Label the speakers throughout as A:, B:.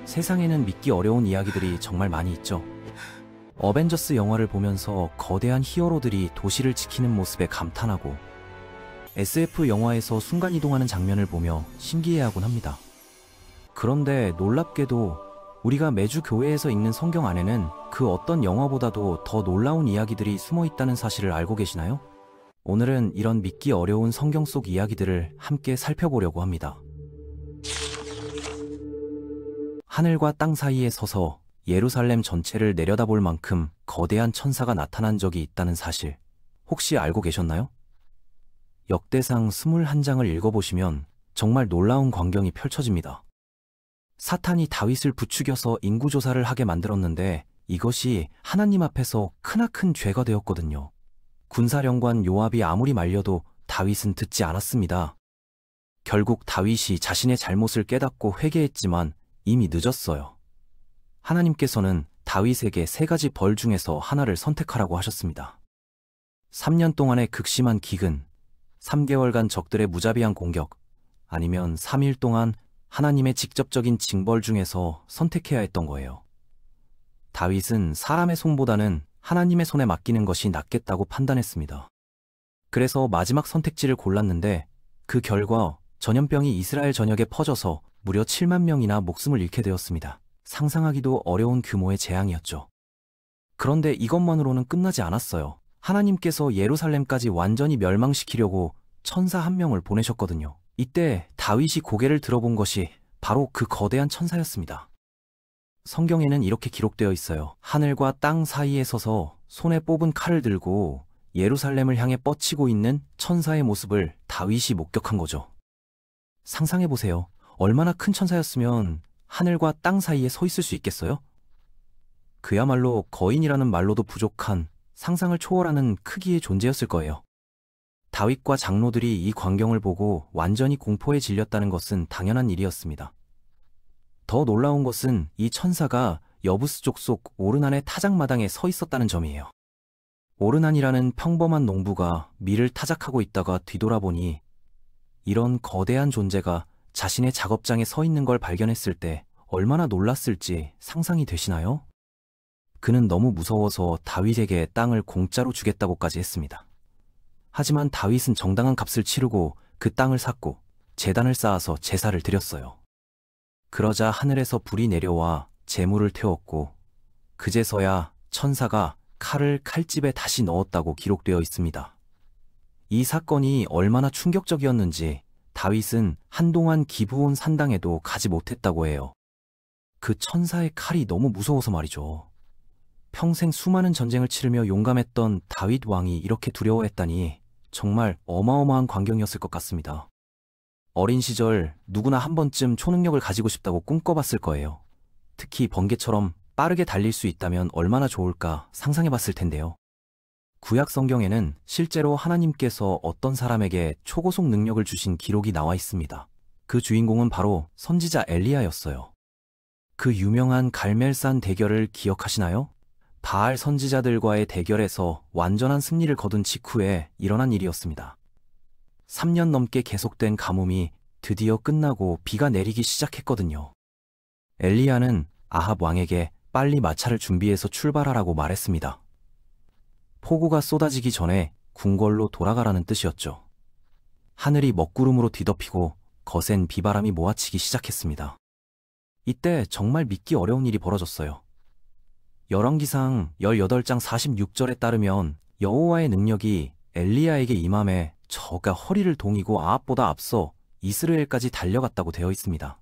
A: 세상에는 믿기 어려운 이야기들이 정말 많이 있죠. 어벤져스 영화를 보면서 거대한 히어로들이 도시를 지키는 모습에 감탄하고, SF 영화에서 순간이동하는 장면을 보며 신기해하곤 합니다. 그런데 놀랍게도 우리가 매주 교회에서 읽는 성경 안에는 그 어떤 영화보다도 더 놀라운 이야기들이 숨어 있다는 사실을 알고 계시나요? 오늘은 이런 믿기 어려운 성경 속 이야기들을 함께 살펴보려고 합니다. 하늘과 땅 사이에 서서 예루살렘 전체를 내려다볼 만큼 거대한 천사가 나타난 적이 있다는 사실, 혹시 알고 계셨나요? 역대상 21장을 읽어보시면 정말 놀라운 광경이 펼쳐집니다. 사탄이 다윗을 부추겨서 인구조사를 하게 만들었는데 이것이 하나님 앞에서 크나큰 죄가 되었거든요. 군사령관 요압이 아무리 말려도 다윗은 듣지 않았습니다. 결국 다윗이 자신의 잘못을 깨닫고 회개했지만 이미 늦었어요. 하나님께서는 다윗에게 3가지 벌 중에서 하나를 선택하라고 하셨습니다. 3년 동안의 극심한 기근, 3개월간 적들의 무자비한 공격, 아니면 3일 동안 하나님의 직접적인 징벌 중에서 선택해야 했던 거예요. 다윗은 사람의 손보다는 하나님의 손에 맡기는 것이 낫겠다고 판단했습니다. 그래서 마지막 선택지를 골랐는데 그 결과 전염병이 이스라엘 전역에 퍼져서 무려 7만 명이나 목숨을 잃게 되었습니다. 상상하기도 어려운 규모의 재앙이었죠. 그런데 이것만으로는 끝나지 않았어요. 하나님께서 예루살렘까지 완전히 멸망시키려고 천사 1명을 보내셨거든요. 이때 다윗이 고개를 들어본 것이 바로 그 거대한 천사였습니다. 성경에는 이렇게 기록되어 있어요. 하늘과 땅 사이에 서서 손에 뽑은 칼을 들고 예루살렘을 향해 뻗치고 있는 천사의 모습을 다윗이 목격한 거죠. 상상해보세요. 얼마나 큰 천사였으면 하늘과 땅 사이에 서 있을 수 있겠어요? 그야말로 거인이라는 말로도 부족한 상상을 초월하는 크기의 존재였을 거예요. 다윗과 장로들이 이 광경을 보고 완전히 공포에 질렸다는 것은 당연한 일이었습니다. 더 놀라운 것은 이 천사가 여부스 족속 오르난의 타작마당에 서 있었다는 점이에요. 오르난이라는 평범한 농부가 밀을 타작하고 있다가 뒤돌아보니 이런 거대한 존재가 자신의 작업장에 서 있는 걸 발견했을 때 얼마나 놀랐을지 상상이 되시나요? 그는 너무 무서워서 다윗에게 땅을 공짜로 주겠다고까지 했습니다. 하지만 다윗은 정당한 값을 치르고 그 땅을 샀고 제단을 쌓아서 제사를 드렸어요. 그러자 하늘에서 불이 내려와 제물을 태웠고 그제서야 천사가 칼을 칼집에 다시 넣었다고 기록되어 있습니다. 이 사건이 얼마나 충격적이었는지 다윗은 한동안 기브온 산당에도 가지 못했다고 해요. 그 천사의 칼이 너무 무서워서 말이죠. 평생 수많은 전쟁을 치르며 용감했던 다윗 왕이 이렇게 두려워했다니 정말 어마어마한 광경이었을 것 같습니다. 어린 시절 누구나 한 번쯤 초능력을 가지고 싶다고 꿈꿔봤을 거예요. 특히 번개처럼 빠르게 달릴 수 있다면 얼마나 좋을까 상상해봤을 텐데요. 구약 성경에는 실제로 하나님께서 어떤 사람에게 초고속 능력을 주신 기록이 나와 있습니다. 그 주인공은 바로 선지자 엘리야였어요. 그 유명한 갈멜산 대결을 기억하시나요? 바알 선지자들과의 대결에서 완전한 승리를 거둔 직후에 일어난 일이었습니다. 3년 넘게 계속된 가뭄이 드디어 끝나고 비가 내리기 시작했거든요. 엘리야는 아합 왕에게 빨리 마차를 준비해서 출발하라고 말했습니다. 폭우가 쏟아지기 전에 궁궐로 돌아가라는 뜻이었죠. 하늘이 먹구름으로 뒤덮이고 거센 비바람이 몰아치기 시작했습니다. 이때 정말 믿기 어려운 일이 벌어졌어요. 열왕기상 18장 46절에 따르면 여호와의 능력이 엘리야에게 임함에 저가 허리를 동이고 아합보다 앞서 이스라엘까지 달려갔다고 되어 있습니다.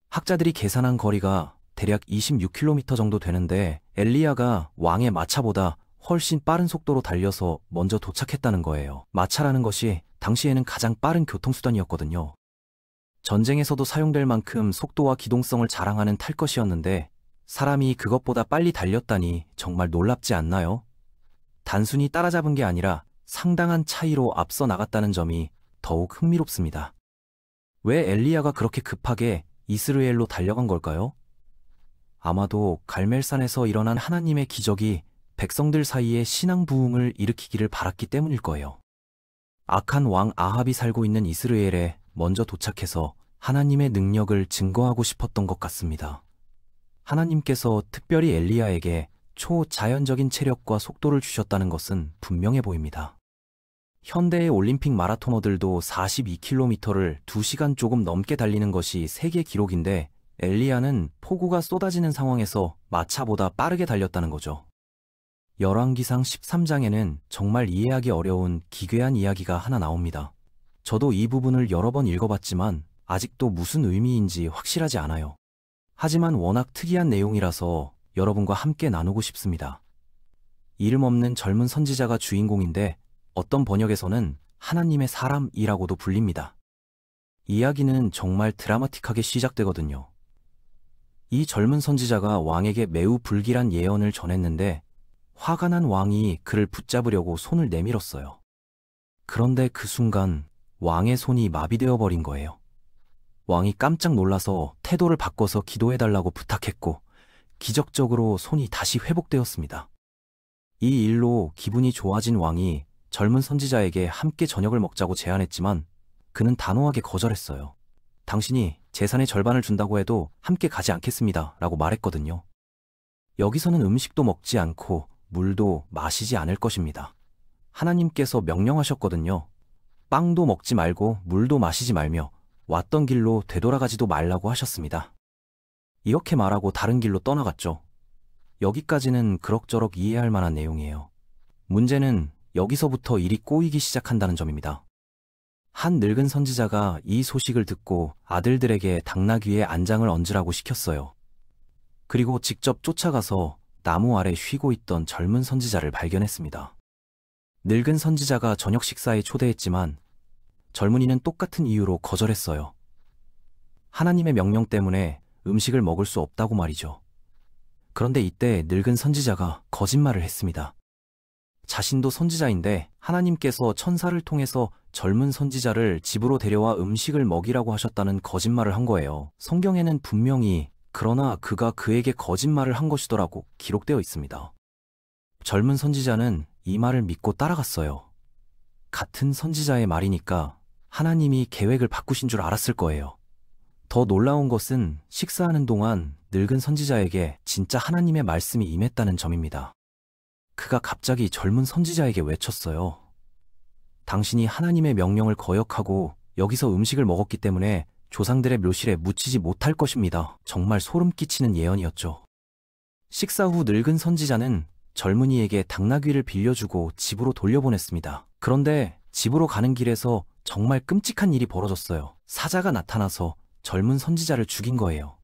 A: 학자들이 계산한 거리가 대략 26km 정도 되는데 엘리야가 왕의 마차보다 훨씬 빠른 속도로 달려서 먼저 도착했다는 거예요. 마차라는 것이 당시에는 가장 빠른 교통수단이었거든요. 전쟁에서도 사용될 만큼 속도와 기동성을 자랑하는 탈 것이었는데 사람이 그것보다 빨리 달렸다니 정말 놀랍지 않나요? 단순히 따라잡은 게 아니라 상당한 차이로 앞서 나갔다는 점이 더욱 흥미롭습니다. 왜 엘리야가 그렇게 급하게 이스라엘로 달려간 걸까요? 아마도 갈멜산에서 일어난 하나님의 기적이 백성들 사이에 신앙 부흥을 일으키기를 바랐기 때문일 거예요. 악한 왕 아합이 살고 있는 이스라엘에 먼저 도착해서 하나님의 능력을 증거하고 싶었던 것 같습니다. 하나님께서 특별히 엘리야에게 초자연적인 체력과 속도를 주셨다는 것은 분명해 보입니다. 현대의 올림픽 마라토너들도 42km를 2시간 조금 넘게 달리는 것이 세계 기록인데 엘리야는 폭우가 쏟아지는 상황에서 마차보다 빠르게 달렸다는 거죠. 열왕기상 13장에는 정말 이해하기 어려운 기괴한 이야기가 하나 나옵니다. 저도 이 부분을 여러 번 읽어봤지만 아직도 무슨 의미인지 확실하지 않아요. 하지만 워낙 특이한 내용이라서 여러분과 함께 나누고 싶습니다. 이름 없는 젊은 선지자가 주인공인데 어떤 번역에서는 하나님의 사람이라고도 불립니다. 이야기는 정말 드라마틱하게 시작되거든요. 이 젊은 선지자가 왕에게 매우 불길한 예언을 전했는데 화가 난 왕이 그를 붙잡으려고 손을 내밀었어요. 그런데 그 순간 왕의 손이 마비되어 버린 거예요. 왕이 깜짝 놀라서 태도를 바꿔서 기도해달라고 부탁했고 기적적으로 손이 다시 회복되었습니다. 이 일로 기분이 좋아진 왕이 젊은 선지자에게 함께 저녁을 먹자고 제안했지만 그는 단호하게 거절했어요. 당신이 재산의 절반을 준다고 해도 함께 가지 않겠습니다 라고 말했거든요. 여기서는 음식도 먹지 않고 물도 마시지 않을 것입니다. 하나님께서 명령하셨거든요. 빵도 먹지 말고 물도 마시지 말며 왔던 길로 되돌아가지도 말라고 하셨습니다. 이렇게 말하고 다른 길로 떠나갔죠. 여기까지는 그럭저럭 이해할 만한 내용이에요. 문제는 여기서부터 일이 꼬이기 시작한다는 점입니다. 한 늙은 선지자가 이 소식을 듣고 아들들에게 당나귀에 안장을 얹으라고 시켰어요. 그리고 직접 쫓아가서 나무 아래 쉬고 있던 젊은 선지자를 발견했습니다. 늙은 선지자가 저녁 식사에 초대했지만 젊은이는 똑같은 이유로 거절했어요. 하나님의 명령 때문에 음식을 먹을 수 없다고 말이죠. 그런데 이때 늙은 선지자가 거짓말을 했습니다. 자신도 선지자인데 하나님께서 천사를 통해서 젊은 선지자를 집으로 데려와 음식을 먹이라고 하셨다는 거짓말을 한 거예요. 성경에는 분명히 그러나 그가 그에게 거짓말을 한 것이더라고 기록되어 있습니다. 젊은 선지자는 이 말을 믿고 따라갔어요. 같은 선지자의 말이니까 하나님이 계획을 바꾸신 줄 알았을 거예요. 더 놀라운 것은 식사하는 동안 늙은 선지자에게 진짜 하나님의 말씀이 임했다는 점입니다. 그가 갑자기 젊은 선지자에게 외쳤어요. 당신이 하나님의 명령을 거역하고 여기서 음식을 먹었기 때문에 조상들의 묘실에 묻히지 못할 것입니다. 정말 소름 끼치는 예언이었죠. 식사 후 늙은 선지자는 젊은이에게 당나귀를 빌려주고 집으로 돌려보냈습니다. 그런데 집으로 가는 길에서 정말 끔찍한 일이 벌어졌어요. 사자가 나타나서 젊은 선지자를 죽인 거예요.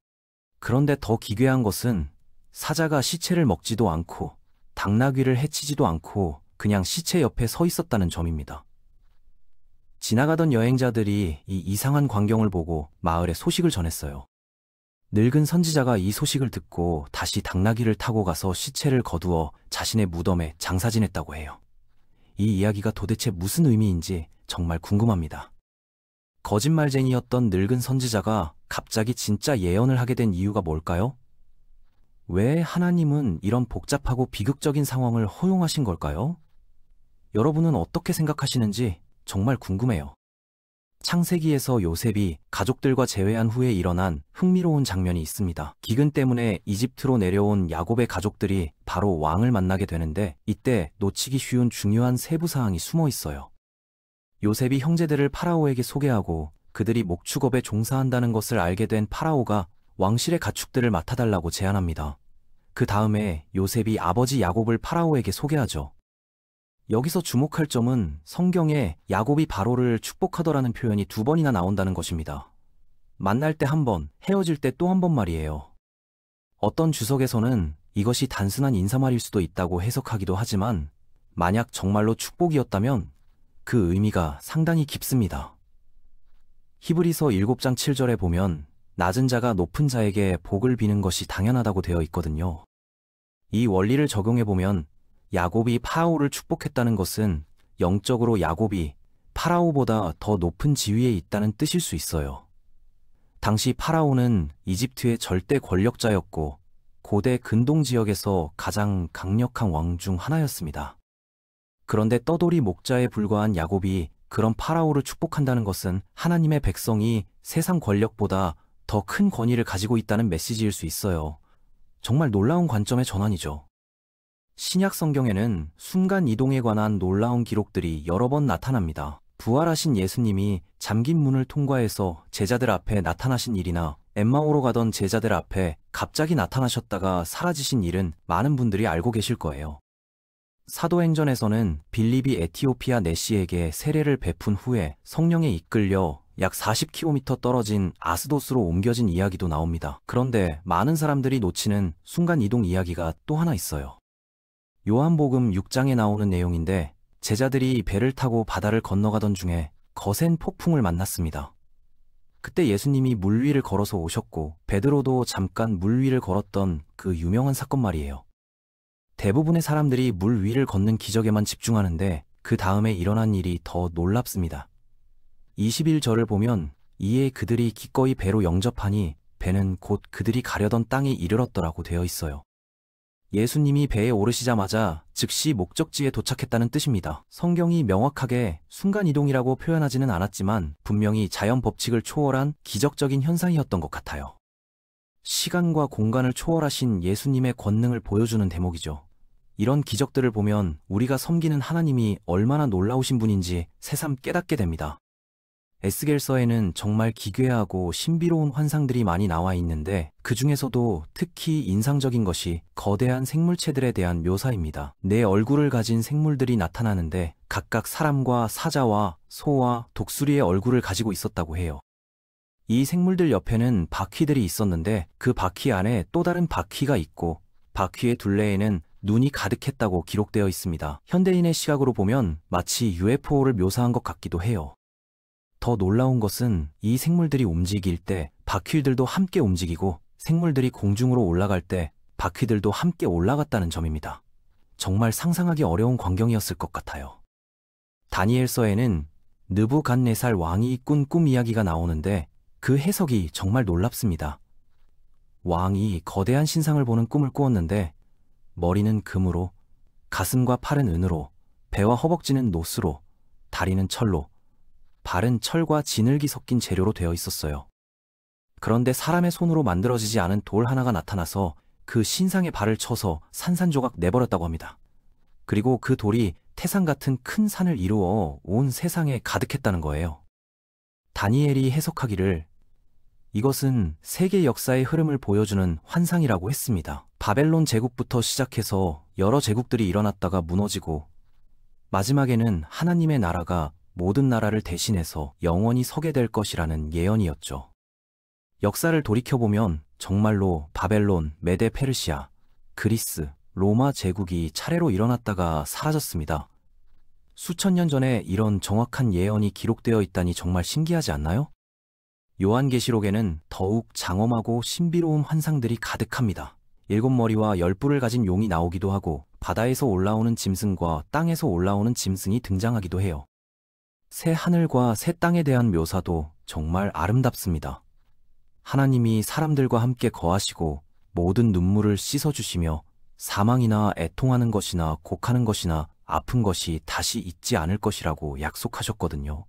A: 그런데 더 기괴한 것은 사자가 시체를 먹지도 않고 당나귀를 해치지도 않고 그냥 시체 옆에 서 있었다는 점입니다. 지나가던 여행자들이 이 이상한 광경을 보고 마을에 소식을 전했어요. 늙은 선지자가 이 소식을 듣고 다시 당나귀를 타고 가서 시체를 거두어 자신의 무덤에 장사 지냈다고 해요. 이 이야기가 도대체 무슨 의미인지 정말 궁금합니다. 거짓말쟁이였던 늙은 선지자가 갑자기 진짜 예언을 하게 된 이유가 뭘까요? 왜 하나님은 이런 복잡하고 비극적인 상황을 허용하신 걸까요? 여러분은 어떻게 생각하시는지 정말 궁금해요. 창세기에서 요셉이 가족들과 재회한 후에 일어난 흥미로운 장면이 있습니다. 기근 때문에 이집트로 내려온 야곱의 가족들이 바로 왕을 만나게 되는데 이때 놓치기 쉬운 중요한 세부사항이 숨어 있어요. 요셉이 형제들을 파라오에게 소개하고 그들이 목축업에 종사한다는 것을 알게 된 파라오가 왕실의 가축들을 맡아달라고 제안합니다. 그 다음에 요셉이 아버지 야곱을 파라오에게 소개하죠. 여기서 주목할 점은 성경에 야곱이 바로를 축복하더라는 표현이 2번이나 나온다는 것입니다. 만날 때 1번, 헤어질 때 또 1번 말이에요. 어떤 주석에서는 이것이 단순한 인사말일 수도 있다고 해석하기도 하지만 만약 정말로 축복이었다면 그 의미가 상당히 깊습니다. 히브리서 7장 7절에 보면 낮은 자가 높은 자에게 복을 비는 것이 당연하다고 되어 있거든요. 이 원리를 적용해보면 야곱이 파라오를 축복했다는 것은 영적으로 야곱이 파라오보다 더 높은 지위에 있다는 뜻일 수 있어요. 당시 파라오는 이집트의 절대 권력자였고 고대 근동 지역에서 가장 강력한 왕 중 하나였습니다. 그런데 떠돌이 목자에 불과한 야곱이 그런 파라오를 축복한다는 것은 하나님의 백성이 세상 권력보다 더 큰 권위를 가지고 있다는 메시지일 수 있어요. 정말 놀라운 관점의 전환이죠. 신약 성경에는 순간 이동에 관한 놀라운 기록들이 여러 번 나타납니다. 부활하신 예수님이 잠긴 문을 통과해서 제자들 앞에 나타나신 일이나 엠마오로 가던 제자들 앞에 갑자기 나타나셨다가 사라지신 일은 많은 분들이 알고 계실 거예요. 사도행전에서는 빌립이 에티오피아 내시에게 세례를 베푼 후에 성령에 이끌려 약 40km 떨어진 아스도스로 옮겨진 이야기도 나옵니다. 그런데 많은 사람들이 놓치는 순간이동 이야기가 또 하나 있어요. 요한복음 6장에 나오는 내용인데 제자들이 배를 타고 바다를 건너가던 중에 거센 폭풍을 만났습니다. 그때 예수님이 물 위를 걸어서 오셨고 베드로도 잠깐 물 위를 걸었던 그 유명한 사건 말이에요. 대부분의 사람들이 물 위를 걷는 기적에만 집중하는데 그 다음에 일어난 일이 더 놀랍습니다. 21절을 보면 이에 그들이 기꺼이 배로 영접하니 배는 곧 그들이 가려던 땅에 이르렀더라고 되어 있어요. 예수님이 배에 오르시자마자 즉시 목적지에 도착했다는 뜻입니다. 성경이 명확하게 순간이동이라고 표현하지는 않았지만 분명히 자연 법칙을 초월한 기적적인 현상이었던 것 같아요. 시간과 공간을 초월하신 예수님의 권능을 보여주는 대목이죠. 이런 기적들을 보면 우리가 섬기는 하나님이 얼마나 놀라우신 분인지 새삼 깨닫게 됩니다. 에스겔서에는 정말 기괴하고 신비로운 환상들이 많이 나와 있는데 그 중에서도 특히 인상적인 것이 거대한 생물체들에 대한 묘사입니다. 내 얼굴을 가진 생물들이 나타나는데 각각 사람과 사자와 소와 독수리의 얼굴을 가지고 있었다고 해요. 이 생물들 옆에는 바퀴들이 있었는데 그 바퀴 안에 또 다른 바퀴가 있고 바퀴의 둘레에는 눈이 가득했다고 기록되어 있습니다. 현대인의 시각으로 보면 마치 UFO를 묘사한 것 같기도 해요. 더 놀라운 것은 이 생물들이 움직일 때 바퀴들도 함께 움직이고 생물들이 공중으로 올라갈 때 바퀴들도 함께 올라갔다는 점입니다. 정말 상상하기 어려운 광경이었을 것 같아요. 다니엘서에는 느부갓네살 왕이 꾼 꿈 이야기가 나오는데 그 해석이 정말 놀랍습니다. 왕이 거대한 신상을 보는 꿈을 꾸었는데 머리는 금으로, 가슴과 팔은 은으로, 배와 허벅지는 노스로, 다리는 철로, 발은 철과 진흙이 섞인 재료로 되어 있었어요. 그런데 사람의 손으로 만들어지지 않은 돌 하나가 나타나서 그 신상의 발을 쳐서 산산조각 내버렸다고 합니다. 그리고 그 돌이 태산 같은 큰 산을 이루어 온 세상에 가득했다는 거예요. 다니엘이 해석하기를 이것은 세계 역사의 흐름을 보여주는 환상이라고 했습니다. 바벨론 제국부터 시작해서 여러 제국들이 일어났다가 무너지고 마지막에는 하나님의 나라가 모든 나라를 대신해서 영원히 서게 될 것이라는 예언이었죠. 역사를 돌이켜보면 정말로 바벨론, 메데 페르시아, 그리스, 로마 제국이 차례로 일어났다가 사라졌습니다. 수천 년 전에 이런 정확한 예언이 기록되어 있다니 정말 신기하지 않나요? 요한계시록에는 더욱 장엄하고 신비로운 환상들이 가득합니다. 7머리와 10뿔을 가진 용이 나오기도 하고 바다에서 올라오는 짐승과 땅에서 올라오는 짐승이 등장하기도 해요. 새 하늘과 새 땅에 대한 묘사도 정말 아름답습니다. 하나님이 사람들과 함께 거하시고 모든 눈물을 씻어주시며 사망이나 애통하는 것이나 곡하는 것이나 아픈 것이 다시 있지 않을 것이라고 약속하셨거든요.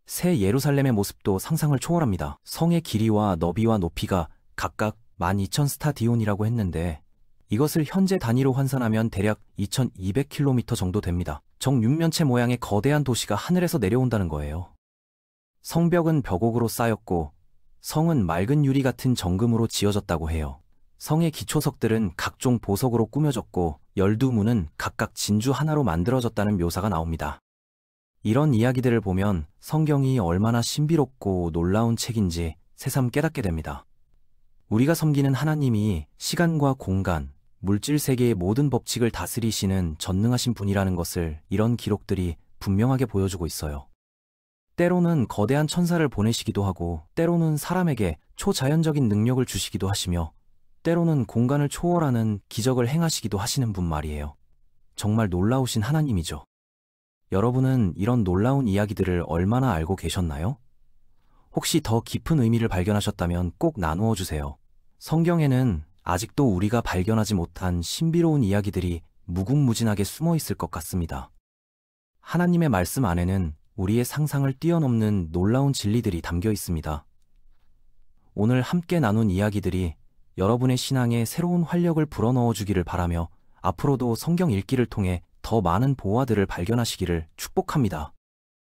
A: 새 예루살렘의 모습도 상상을 초월합니다. 성의 길이와 너비와 높이가 각각 12,000스타디온이라고 했는데 이것을 현재 단위로 환산하면 대략 2,200km 정도 됩니다. 정육면체 모양의 거대한 도시가 하늘에서 내려온다는 거예요. 성벽은 벽옥으로 쌓였고 성은 맑은 유리 같은 정금으로 지어졌다고 해요. 성의 기초석들은 각종 보석으로 꾸며졌고 12문은 각각 진주 하나로 만들어졌다는 묘사가 나옵니다. 이런 이야기들을 보면 성경이 얼마나 신비롭고 놀라운 책인지 새삼 깨닫게 됩니다. 우리가 섬기는 하나님이 시간과 공간, 물질 세계의 모든 법칙을 다스리시는 전능하신 분이라는 것을 이런 기록들이 분명하게 보여주고 있어요. 때로는 거대한 천사를 보내시기도 하고 때로는 사람에게 초자연적인 능력을 주시기도 하시며 때로는 공간을 초월하는 기적을 행하시기도 하시는 분 말이에요. 정말 놀라우신 하나님이죠. 여러분은 이런 놀라운 이야기들을 얼마나 알고 계셨나요? 혹시 더 깊은 의미를 발견하셨다면 꼭 나누어 주세요. 성경에는 아직도 우리가 발견하지 못한 신비로운 이야기들이 무궁무진하게 숨어 있을 것 같습니다. 하나님의 말씀 안에는 우리의 상상을 뛰어넘는 놀라운 진리들이 담겨 있습니다. 오늘 함께 나눈 이야기들이 여러분의 신앙에 새로운 활력을 불어넣어 주기를 바라며 앞으로도 성경 읽기를 통해 더 많은 보화들을 발견하시기를 축복합니다.